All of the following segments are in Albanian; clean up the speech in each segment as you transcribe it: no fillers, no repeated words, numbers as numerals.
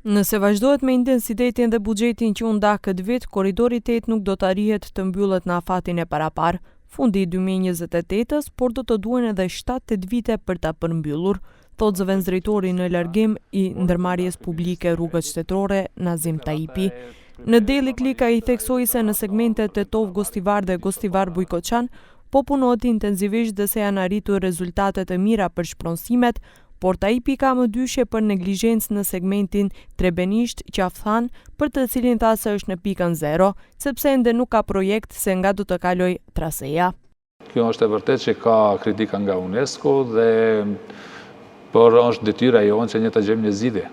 Nëse vazhdohet me intensitetin dhe buxhetin që u nda këtë vit, korridori 8 nuk do të arrihet të mbyllet në afatin e parapar, fundi i 2028-s, por do të duhen edhe 7-8 vite për ta përmbyllur, thot zëvendësdrejtori në largim i ndërmarrjes publike rrugët shtetërore Nazim Taipi. Në Daily Click ai theksoi se në segmentet Tetov-Gostivar dhe Gostivar-Bujkoçan po punohet intensivisht dhe se janë arritur rezultate të mira për shpronësimet, por Taipi ka më dyshje për neglizhencë në segmentin Trebenisht-Qafthan, për të cilin tha se është në pikën 0, sepse ende nuk ka projekt se nga do të kaloj traseja. Kjo është e vërtet që ka kritika nga UNESCO por është detyra jonë që ne të gjejmë një zgjidhje.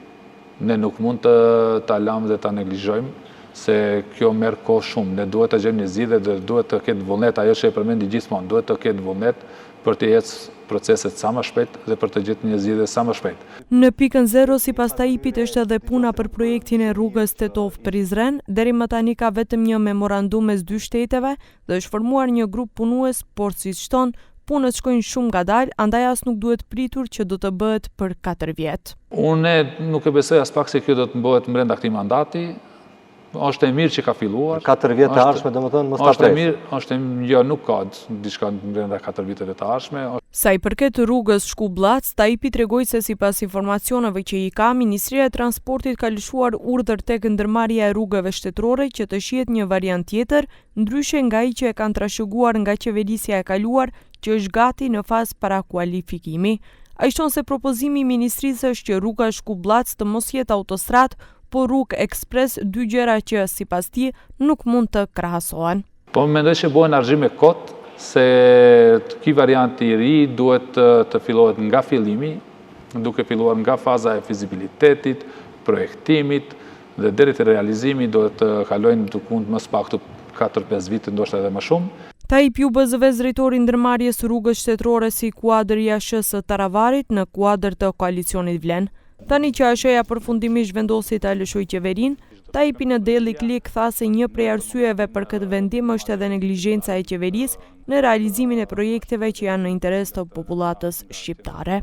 Ne nuk mund ta lëmë dhe ta neglizhojmë, se kjo merr kohë shumë. Ne duhet të gjejmë një zgjidhje dhe duhet të ketë vullnet, ajo që e përmendi gjithmonë, duhet të ketë vullnet për të ecë proceset sa më shpejt dhe për të gjetur një zgjidhje sa më shpejt. Në pikën 0, sipas Taipit, është edhe puna për projektin e rrugës Tetov-Prizren. Deri më tani ka vetëm një memorandum mes dy shteteve dhe është formuar një grup punues, por siç thon, punët shkojnë shumë ngadalë, andaj as nuk duhet pritur që do të bëhet për 4 vjet. Unë nuk e besoj as pak se kjo do të bëhet brenda këtij mandati. Është e mirë që ka filluar. 4 vjet të ardhshme, domethënë mos ta pres. Është jo, nuk ka diçka brenda 4 viteve të ardhshme. Sa i përket rrugës Shkup-Llac, Taipi tregoi se sipas informacioneve që i ka, Ministria e Transportit ka lëshuar urdhër tek ndërmarrja e rrugëve shtetërore që të shihet një variant tjetër, ndryshe nga ai që e kanë trashëguar nga qeverisja e kaluar, që është gati në fazë parakualifikimi. Ai thon se propozimi i ministrisë është që rruga Shkup-Llac të mos jetë autostradë, por rrugë ekspres, dy gjëra që sipas tij nuk mund të krahasohen. Po mendoj që bëhen argëzime kot se ky variant i ri duhet të fillohet nga fillimi, duke filluar nga faza e fizibilitetit, projektimit dhe deri te realizimi duhet të kalojnë tukund më së paktu 4-5 vite, ndoshta edhe më shumë. Taipi u bë zëvendësdrejtori ndërmarrjes rrugës shtetërore si kuadër jashtë së Taravarit në kuadër të koalicionit Vlen. Tani që ASH-ja përfundimisht vendosi ta lëshojë qeverinë, Taipi në Daily Click tha se një prej arsyeve për këtë vendim është edhe neglizhenca e qeverisë në realizimin e projekteve që janë në interes të popullatës shqiptare.